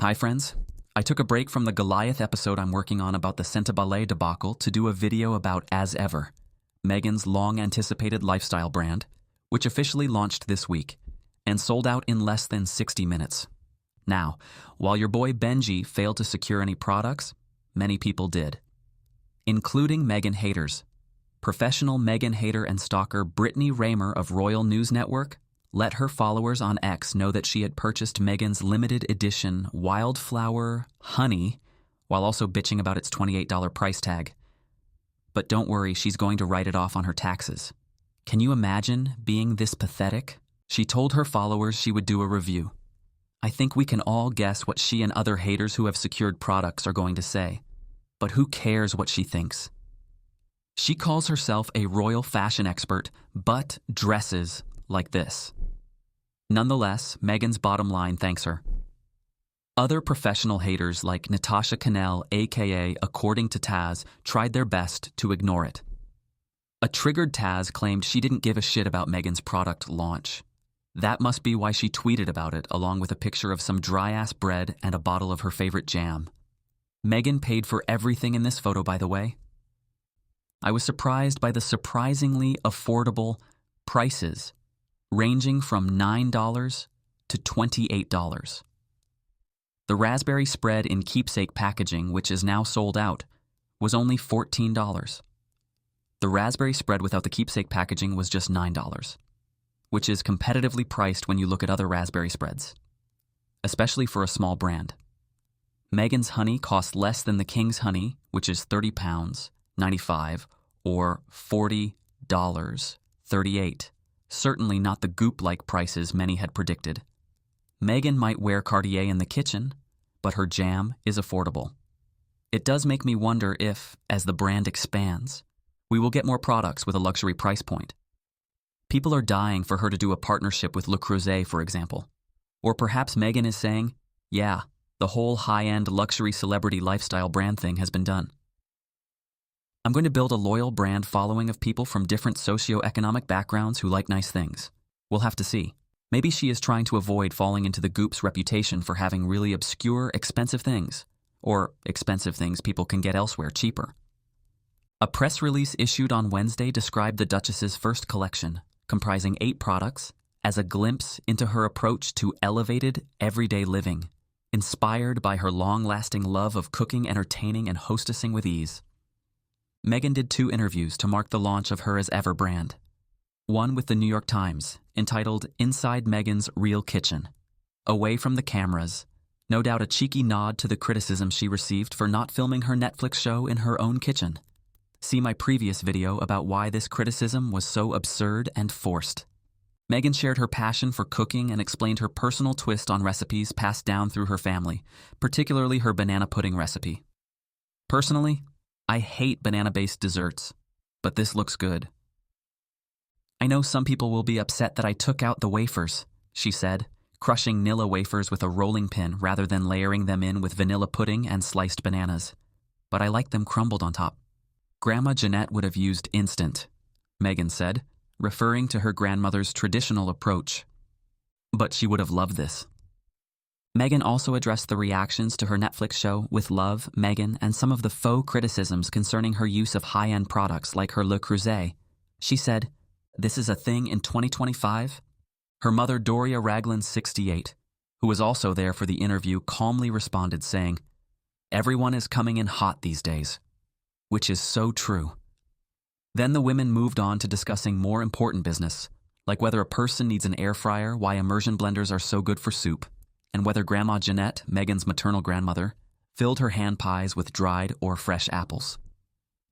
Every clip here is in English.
Hi friends, I took a break from the Goliath episode I'm working on about the Scentabale debacle to do a video about As Ever, Meghan's long-anticipated lifestyle brand, which officially launched this week and sold out in less than 60 minutes. Now, while your boy Benji failed to secure any products, many people did, including Meghan haters. Professional Meghan hater and stalker Brittany Raymer of Royal News Network let her followers on X know that she had purchased Meghan's limited edition Wildflower Honey while also bitching about its $28 price tag. But don't worry, she's going to write it off on her taxes. Can you imagine being this pathetic? She told her followers she would do a review. I think we can all guess what she and other haters who have secured products are going to say. But who cares what she thinks? She calls herself a royal fashion expert, but dresses like this. Nonetheless, Meghan's bottom line thanks her. Other professional haters like Natasha Cannell, aka According to Taz, tried their best to ignore it. A triggered Taz claimed she didn't give a shit about Meghan's product launch. That must be why she tweeted about it along with a picture of some dry-ass bread and a bottle of her favorite jam. Meghan paid for everything in this photo, by the way. I was surprised by the surprisingly affordable prices, ranging from $9 to $28. The raspberry spread in keepsake packaging, which is now sold out, was only $14. The raspberry spread without the keepsake packaging was just $9, which is competitively priced when you look at other raspberry spreads, especially for a small brand. Meghan's honey costs less than the King's honey, which is £30, $95, or $40, $38. Certainly not the Goop-like prices many had predicted. Meghan might wear Cartier in the kitchen, but her jam is affordable. It does make me wonder if, as the brand expands, we will get more products with a luxury price point. People are dying for her to do a partnership with Le Creuset, for example. Or perhaps Meghan is saying, yeah, the whole high-end luxury celebrity lifestyle brand thing has been done. I'm going to build a loyal brand following of people from different socio-economic backgrounds who like nice things. We'll have to see. Maybe she is trying to avoid falling into the Goop's reputation for having really obscure, expensive things, or expensive things people can get elsewhere cheaper. A press release issued on Wednesday described the Duchess's first collection, comprising 8 products, as a glimpse into her approach to elevated, everyday living, inspired by her long-lasting love of cooking, entertaining, and hostessing with ease. Meghan did 2 interviews to mark the launch of her As Ever brand. One with the New York Times, entitled Inside Meghan's Real Kitchen. Away from the cameras, no doubt a cheeky nod to the criticism she received for not filming her Netflix show in her own kitchen. See my previous video about why this criticism was so absurd and forced. Meghan shared her passion for cooking and explained her personal twist on recipes passed down through her family, particularly her banana pudding recipe. Personally, I hate banana-based desserts, but this looks good. I know some people will be upset that I took out the wafers, she said, crushing Nilla wafers with a rolling pin rather than layering them in with vanilla pudding and sliced bananas. But I like them crumbled on top. Grandma Jeanette would have used instant, Meghan said, referring to her grandmother's traditional approach. But she would have loved this. Meghan also addressed the reactions to her Netflix show With Love, Meghan, and some of the faux criticisms concerning her use of high-end products like her Le Creuset. She said, "This is a thing in 2025? Her mother Doria Ragland, 68, who was also there for the interview, calmly responded saying, "Everyone is coming in hot these days," which is so true. Then the women moved on to discussing more important business, like whether a person needs an air fryer, why immersion blenders are so good for soup, and whether Grandma Jeanette, Meghan's maternal grandmother, filled her hand pies with dried or fresh apples.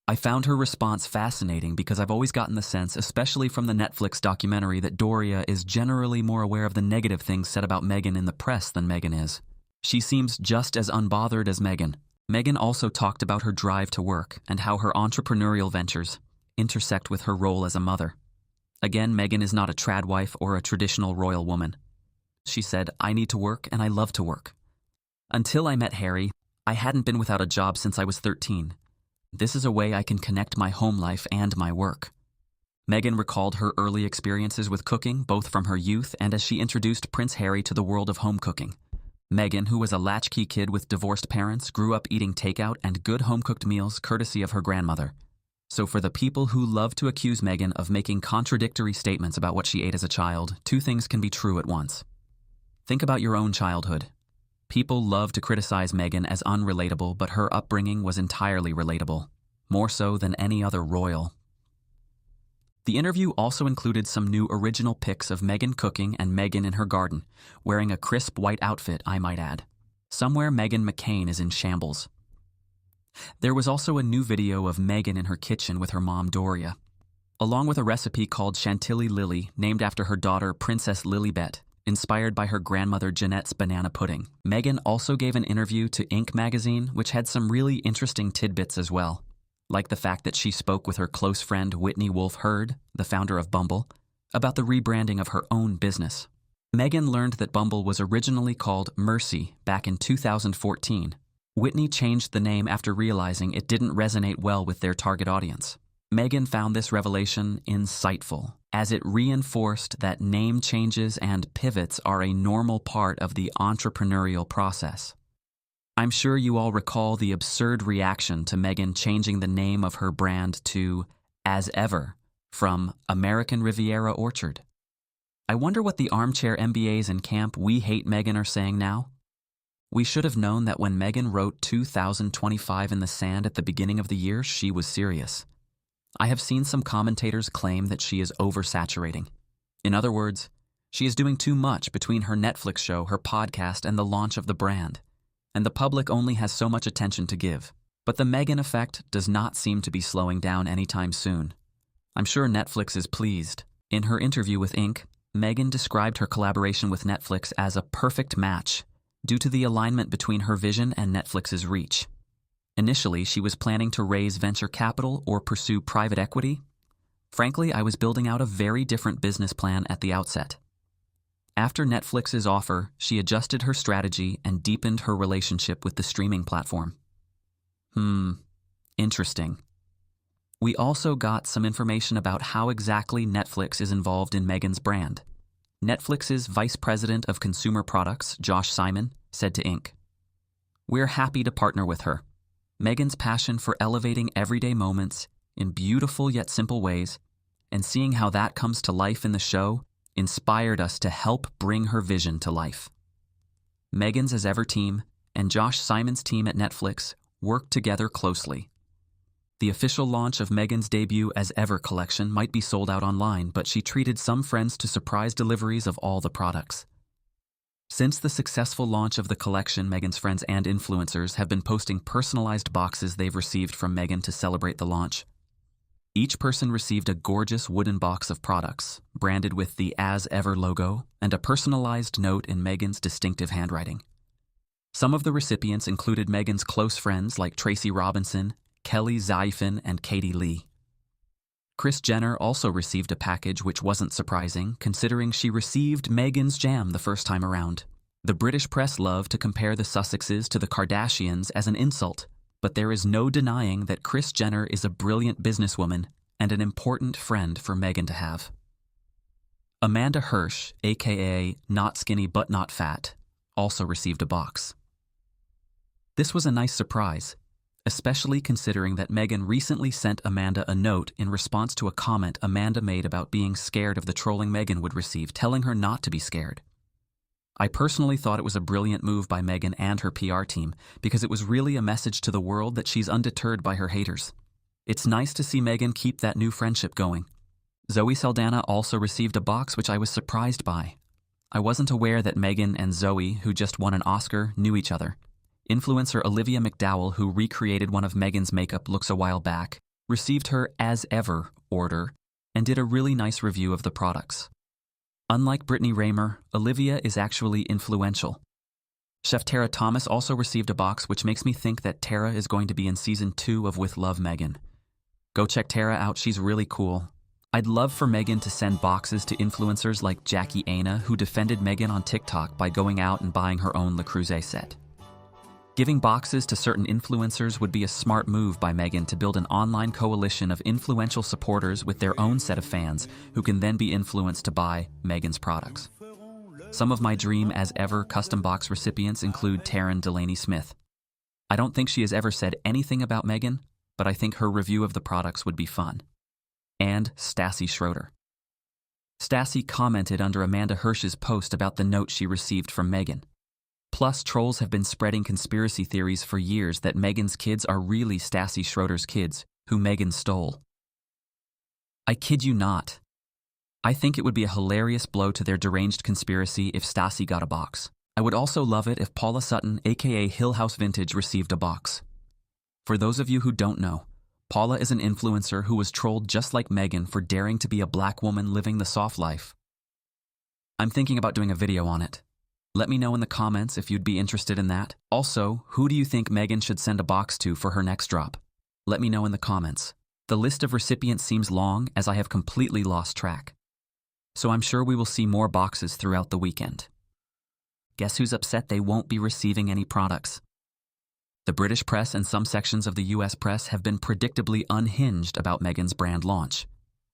I found her response fascinating because I've always gotten the sense, especially from the Netflix documentary, that Doria is generally more aware of the negative things said about Meghan in the press than Meghan is. She seems just as unbothered as Meghan. Meghan also talked about her drive to work and how her entrepreneurial ventures intersect with her role as a mother. Again, Meghan is not a trad wife or a traditional royal woman. She said, "I need to work and I love to work. Until I met Harry, I hadn't been without a job since I was 13. This is a way I can connect my home life and my work." Meghan recalled her early experiences with cooking, both from her youth and as she introduced Prince Harry to the world of home cooking. Meghan, who was a latchkey kid with divorced parents, grew up eating takeout and good home-cooked meals courtesy of her grandmother. So for the people who love to accuse Meghan of making contradictory statements about what she ate as a child, two things can be true at once. Think about your own childhood. People love to criticize Meghan as unrelatable, but her upbringing was entirely relatable, more so than any other royal. The interview also included some new original pics of Meghan cooking and Meghan in her garden, wearing a crisp white outfit, I might add. Somewhere Meghan McCain is in shambles. There was also a new video of Meghan in her kitchen with her mom Doria, along with a recipe called Chantilly Lily, named after her daughter Princess Lilibet, inspired by her grandmother Jeanette's banana pudding. Meghan also gave an interview to Inc. magazine, which had some really interesting tidbits as well, like the fact that she spoke with her close friend Whitney Wolfe Herd, the founder of Bumble, about the rebranding of her own business. Meghan learned that Bumble was originally called Mercy back in 2014. Whitney changed the name after realizing it didn't resonate well with their target audience. Meghan found this revelation insightful, as it reinforced that name changes and pivots are a normal part of the entrepreneurial process. I'm sure you all recall the absurd reaction to Meghan changing the name of her brand to As Ever from American Riviera Orchard. I wonder what the armchair MBAs in Camp We Hate Meghan are saying now. We should have known that when Meghan wrote 2025 in the sand at the beginning of the year, she was serious. I have seen some commentators claim that she is oversaturating. In other words, she is doing too much between her Netflix show, her podcast, and the launch of the brand, and the public only has so much attention to give. But the Meghan effect does not seem to be slowing down anytime soon. I'm sure Netflix is pleased. In her interview with Inc., Meghan described her collaboration with Netflix as a perfect match, due to the alignment between her vision and Netflix's reach. Initially, she was planning to raise venture capital or pursue private equity. Frankly, I was building out a very different business plan at the outset. After Netflix's offer, she adjusted her strategy and deepened her relationship with the streaming platform. Interesting. We also got some information about how exactly Netflix is involved in Meghan's brand. Netflix's Vice President of Consumer Products, Josh Simon, said to Inc., "We're happy to partner with her. Meghan's passion for elevating everyday moments in beautiful yet simple ways, and seeing how that comes to life in the show, inspired us to help bring her vision to life." Meghan's As Ever team and Josh Simon's team at Netflix worked together closely. The official launch of Meghan's debut As Ever collection might be sold out online, but she treated some friends to surprise deliveries of all the products. Since the successful launch of the collection, Meghan's friends and influencers have been posting personalized boxes they've received from Meghan to celebrate the launch. Each person received a gorgeous wooden box of products, branded with the As Ever logo, and a personalized note in Meghan's distinctive handwriting. Some of the recipients included Meghan's close friends like Tracy Robinson, Kelly Zaifin, and Katie Lee. Kris Jenner also received a package, which wasn't surprising, considering she received Meghan's jam the first time around. The British press love to compare the Sussexes to the Kardashians as an insult, but there is no denying that Kris Jenner is a brilliant businesswoman and an important friend for Meghan to have. Amanda Hirsch, aka Not Skinny But Not Fat, also received a box. This was a nice surprise, especially considering that Meghan recently sent Amanda a note in response to a comment Amanda made about being scared of the trolling Meghan would receive, telling her not to be scared. I personally thought it was a brilliant move by Meghan and her PR team because it was really a message to the world that she's undeterred by her haters. It's nice to see Meghan keep that new friendship going. Zoe Saldana also received a box, which I was surprised by. I wasn't aware that Meghan and Zoe, who just won an Oscar, knew each other. Influencer Olivia McDowell, who recreated one of Meghan's makeup looks a while back, received her As Ever order and did a really nice review of the products. Unlike Brittany Raymer, Olivia is actually influential. Chef Tara Thomas also received a box, which makes me think that Tara is going to be in Season 2 of With Love Meghan. Go check Tara out, she's really cool. I'd love for Meghan to send boxes to influencers like Jackie Aina, who defended Meghan on TikTok by going out and buying her own Le Creuset set. Giving boxes to certain influencers would be a smart move by Meghan to build an online coalition of influential supporters with their own set of fans who can then be influenced to buy Meghan's products. Some of my dream as ever custom box recipients include Taryn Delaney Smith. I don't think she has ever said anything about Meghan, but I think her review of the products would be fun. And Stassi Schroeder. Stassi commented under Amanda Hirsch's post about the note she received from Meghan. Plus, trolls have been spreading conspiracy theories for years that Meghan's kids are really Stassi Schroeder's kids, who Meghan stole. I kid you not. I think it would be a hilarious blow to their deranged conspiracy if Stassi got a box. I would also love it if Paula Sutton, aka Hill House Vintage, received a box. For those of you who don't know, Paula is an influencer who was trolled just like Meghan for daring to be a black woman living the soft life. I'm thinking about doing a video on it. Let me know in the comments if you'd be interested in that. Also, who do you think Meghan should send a box to for her next drop? Let me know in the comments. The list of recipients seems long as I have completely lost track. So I'm sure we will see more boxes throughout the weekend. Guess who's upset they won't be receiving any products? The British press and some sections of the US press have been predictably unhinged about Meghan's brand launch.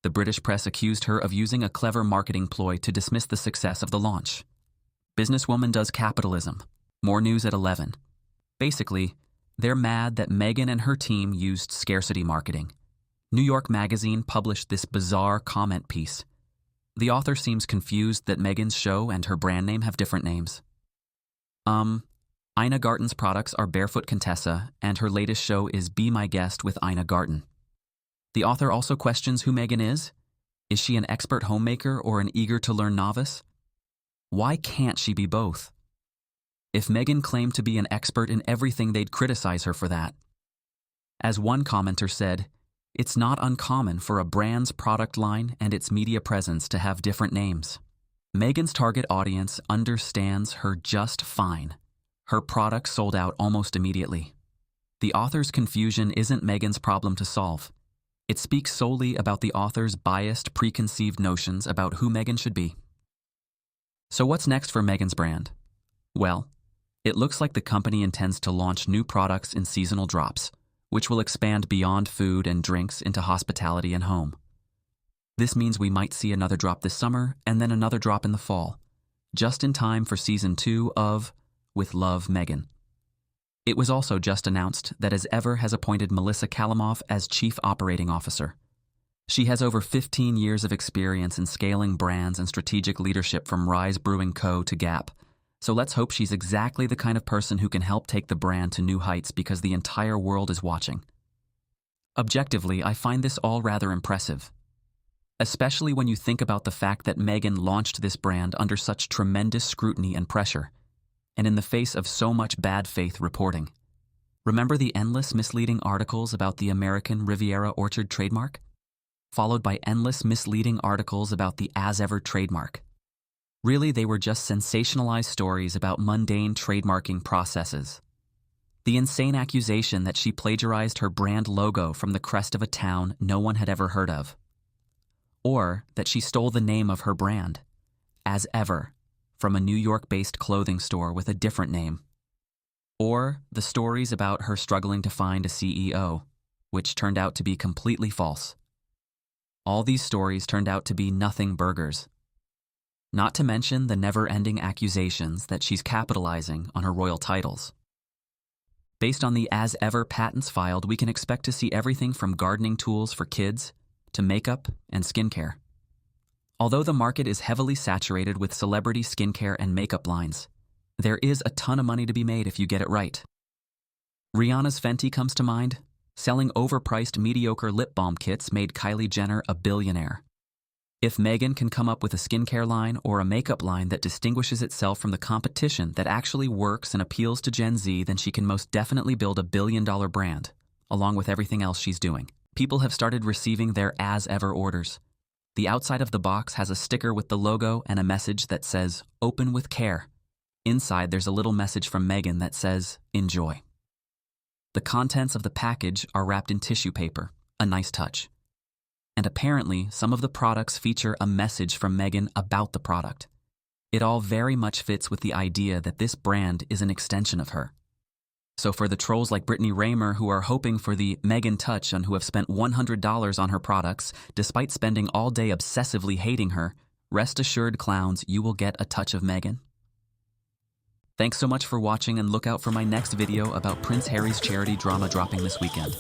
The British press accused her of using a clever marketing ploy to dismiss the success of the launch. Businesswoman does capitalism. More news at 11. Basically, they're mad that Meghan and her team used scarcity marketing. New York Magazine published this bizarre comment piece. The author seems confused that Meghan's show and her brand name have different names. Ina Garten's products are Barefoot Contessa, and her latest show is Be My Guest with Ina Garten. The author also questions who Meghan is. Is she an expert homemaker or an eager-to-learn novice? Why can't she be both? If Meghan claimed to be an expert in everything, they'd criticize her for that. As one commenter said, it's not uncommon for a brand's product line and its media presence to have different names. Meghan's target audience understands her just fine. Her products sold out almost immediately. The author's confusion isn't Meghan's problem to solve. It speaks solely about the author's biased, preconceived notions about who Meghan should be. So what's next for Meghan's brand? Well, it looks like the company intends to launch new products in seasonal drops, which will expand beyond food and drinks into hospitality and home. This means we might see another drop this summer and then another drop in the fall, just in time for season 2 of With Love, Meghan. It was also just announced that As Ever has appointed Melissa Kalimoff as Chief Operating Officer. She has over 15 years of experience in scaling brands and strategic leadership from Rise Brewing Co. to Gap, so let's hope she's exactly the kind of person who can help take the brand to new heights because the entire world is watching. Objectively, I find this all rather impressive, especially when you think about the fact that Meghan launched this brand under such tremendous scrutiny and pressure, and in the face of so much bad faith reporting. Remember the endless misleading articles about the American Riviera Orchard trademark? Followed by endless misleading articles about the As Ever trademark. Really, they were just sensationalized stories about mundane trademarking processes. The insane accusation that she plagiarized her brand logo from the crest of a town no one had ever heard of. Or that she stole the name of her brand, As Ever, from a New York-based clothing store with a different name. Or the stories about her struggling to find a CEO, which turned out to be completely false. All these stories turned out to be nothing burgers. Not to mention the never-ending accusations that she's capitalizing on her royal titles. Based on the As Ever patents filed, we can expect to see everything from gardening tools for kids to makeup and skincare. Although the market is heavily saturated with celebrity skincare and makeup lines, there is a ton of money to be made if you get it right. Rihanna's Fenty comes to mind. Selling overpriced mediocre lip balm kits made Kylie Jenner a billionaire. If Meghan can come up with a skincare line or a makeup line that distinguishes itself from the competition that actually works and appeals to Gen Z, then she can most definitely build a billion-dollar brand, along with everything else she's doing. People have started receiving their As Ever orders. The outside of the box has a sticker with the logo and a message that says, "Open with care." Inside, there's a little message from Meghan that says, "Enjoy." The contents of the package are wrapped in tissue paper, a nice touch. And apparently, some of the products feature a message from Meghan about the product. It all very much fits with the idea that this brand is an extension of her. So for the trolls like Brittany Raymer who are hoping for the Meghan touch and who have spent $100 on her products, despite spending all day obsessively hating her, Rest assured, clowns, you will get a touch of Meghan. Thanks so much for watching, and look out for my next video about Prince Harry's charity drama dropping this weekend.